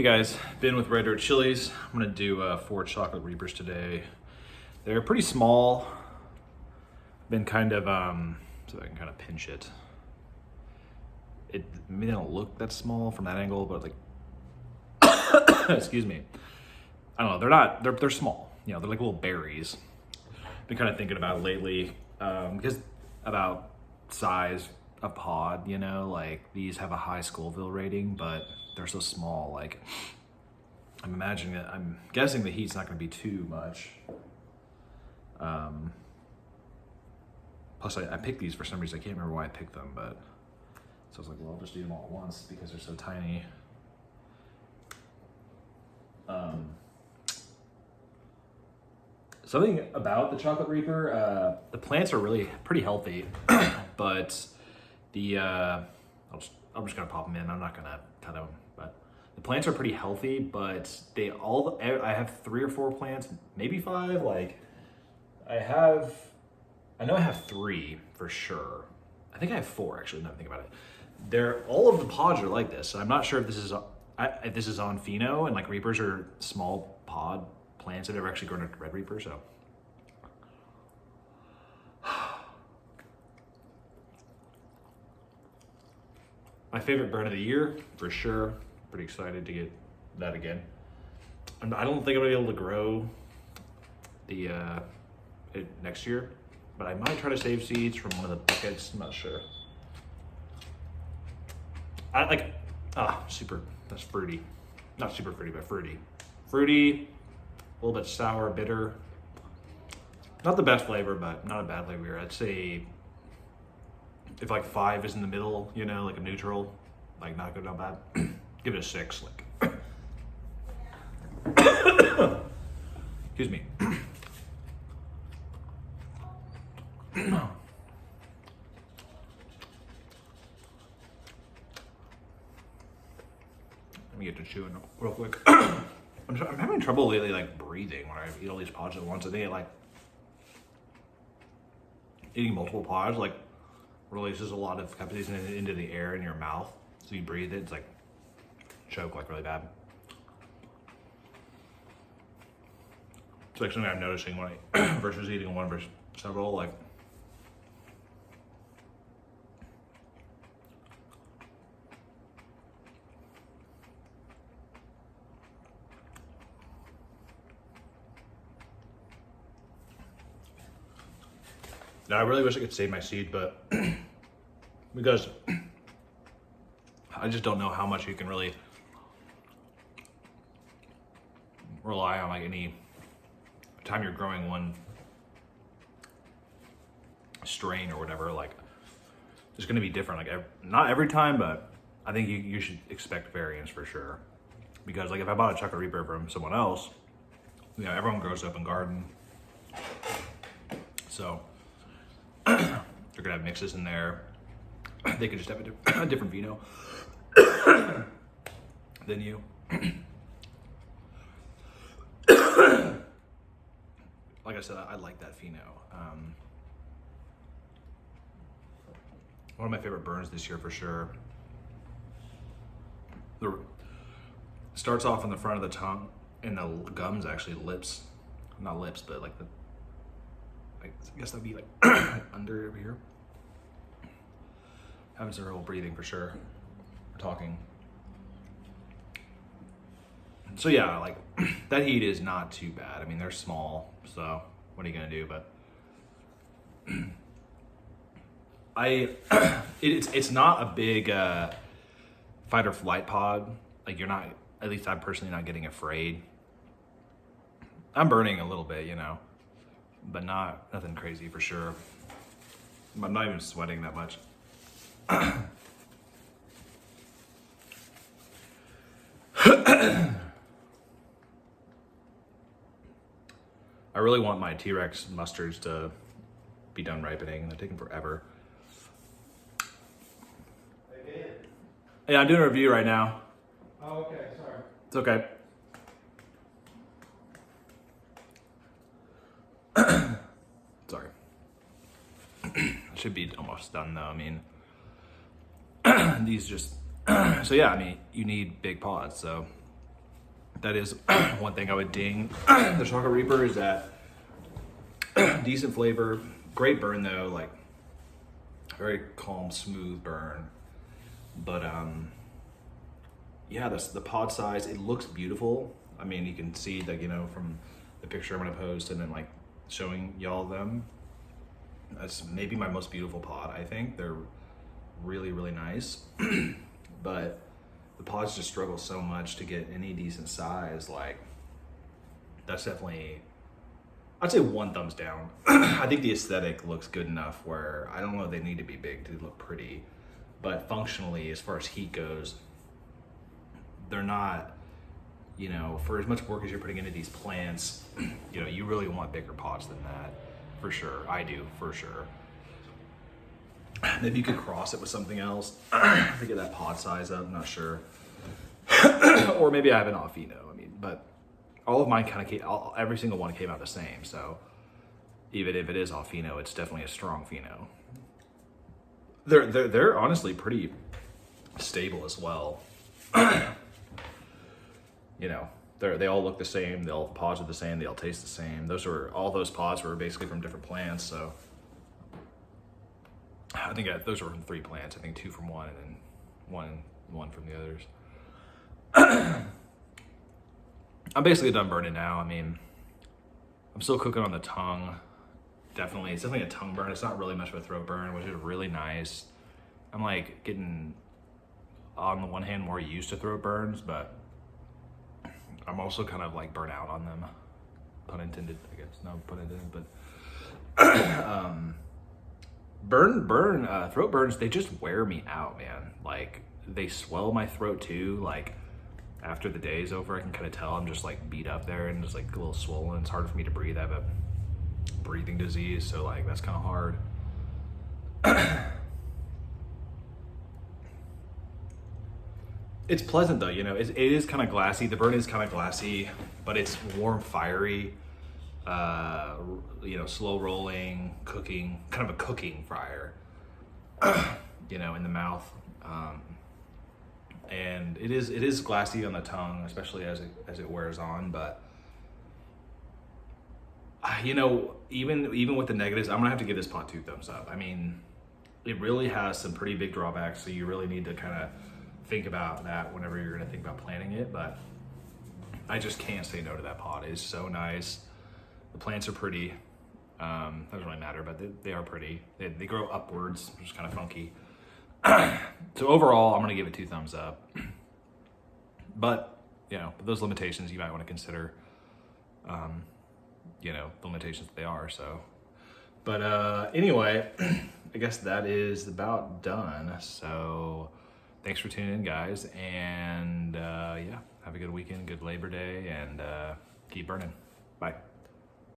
Hey guys, Ben with Red Dirt Chilies. I'm gonna do 4 chocolate reapers today. They're pretty small. Been kind of, so I can kind of pinch it. Maybe they don't look that small from that angle, but like, excuse me. I don't know, they're small. You know, they're like little berries. Been kind of thinking about it lately, because about size of pod, you know, like these have a high Scoville rating, but they're so small, like, I'm guessing the heat's not going to be too much. Plus, I picked these for some reason. I can't remember why I picked them, but so I was like, well, I'll just do them all at once because they're so tiny. Something about the chocolate reaper, the plants are really pretty healthy, but I'm just gonna pop them in. I'm not gonna cut them, but the plants are pretty healthy. But I have 3 or 4 plants, maybe 5. Like I know I have 3 for sure. I think I have 4 actually. Now that I think about it, all of the pods are like this. I'm not sure if this is on pheno, and like reapers are small pod plants that have actually grown into red reaper. So my favorite burn of the year for sure. Pretty excited to get that again. And I don't think I'm gonna be able to grow it next year, but I might try to save seeds from one of the buckets. I'm not sure. I like super. That's fruity, not super fruity, but fruity. A little bit sour, bitter. Not the best flavor, but not a bad flavor. I'd say if like 5 is in the middle, you know, like a neutral, like not good, not bad, give it a 6. Like, excuse me. Let me get to chewing real quick. I'm having trouble lately, like breathing when I eat all these pods at once. I think like eating multiple pods like releases a lot of capsaicin into the air in your mouth, so you breathe it. It's like choke like really bad. It's like something I'm noticing when I versus eating one versus several. Like now, I really wish I could save my seed, but because I just don't know how much you can really rely on like any time you're growing one strain or whatever. Like it's going to be different. Like not every time, but I think you should expect variance for sure. Because like if I bought a chocolate reaper from someone else, you know, everyone grows up in garden, so they're gonna have mixes in there. They could just have a different vino than you. Like I said, I like that pheno. One of my favorite burns this year for sure. Starts off in the front of the tongue, and the gums actually lips, not lips, but like I guess that'd be like under over here. Having some trouble breathing for sure. Talking. So yeah, like that heat is not too bad. I mean, they're small, so what are you gonna do? But it's not a big fight or flight pod. Like you're not. At least I'm personally not getting afraid. I'm burning a little bit, you know, but nothing crazy for sure. I'm not even sweating that much. I really want my T-Rex mustards to be done ripening. They're taking forever. Yeah, I'm doing a review right now. Oh, okay, sorry. It's okay. Sorry. Should be almost done though. I mean, these just, so yeah, I mean, you need big pods, so that is one thing I would ding the Chocolate Reaper is that decent flavor, great burn though, like very calm, smooth burn. But yeah, the pod size, it looks beautiful. I mean, you can see like, you know, from the picture I'm gonna post and then like showing y'all them. That's maybe my most beautiful pod, I think. They're really, really nice. But the pods just struggle so much to get any decent size. Like, that's definitely, I'd say 1 thumbs down. I think the aesthetic looks good enough where I don't know if they need to be big to look pretty, but functionally, as far as heat goes, they're not, you know, for as much work as you're putting into these plants, you know, you really want bigger pods than that, for sure. I do, for sure. Maybe you could cross it with something else to get that pod size up, I'm not sure. Or maybe I have an Alfino, I mean, but all of mine kind of came, every single one came out the same, so even if it is Alfino, it's definitely a strong Fino. They're honestly pretty stable as well. You know, they all look the same, the pods are the same, they all taste the same. All those pods were basically from different plants, so I think those were from 3 plants. I think 2 from one and then one from the others. I'm basically done burning now. I mean, I'm still cooking on the tongue. It's definitely a tongue burn. It's not really much of a throat burn, which is really nice. I'm like getting, on the one hand, more used to throat burns, but I'm also kind of like burnt out on them. Pun intended, I guess. No pun intended, but throat burns, they just wear me out, man. Like, they swell my throat too. Like, after the day is over, I can kind of tell I'm just like beat up there and just like a little swollen. It's hard for me to breathe. I have a breathing disease, so like that's kind of hard. It's pleasant though, you know. It is kind of glassy. The burn is kind of glassy, but it's warm, fiery. You know, slow rolling, cooking, kind of a cooking fryer. You know, in the mouth. And it is glassy on the tongue, especially as it wears on. But you know, even with the negatives, I'm gonna have to give this pot 2 thumbs up. I mean, it really has some pretty big drawbacks, so you really need to kind of think about that whenever you're gonna think about planting it. But I just can't say no to that pot. It's so nice. The plants are pretty. Doesn't really matter, but they are pretty. They grow upwards, which is kind of funky. So overall, I'm gonna give it 2 thumbs up. But you know, those limitations you might want to consider. You know, the limitations that they are. So, but anyway, I guess that is about done. So, thanks for tuning in, guys, and yeah, have a good weekend, good Labor Day, and keep burning. Bye.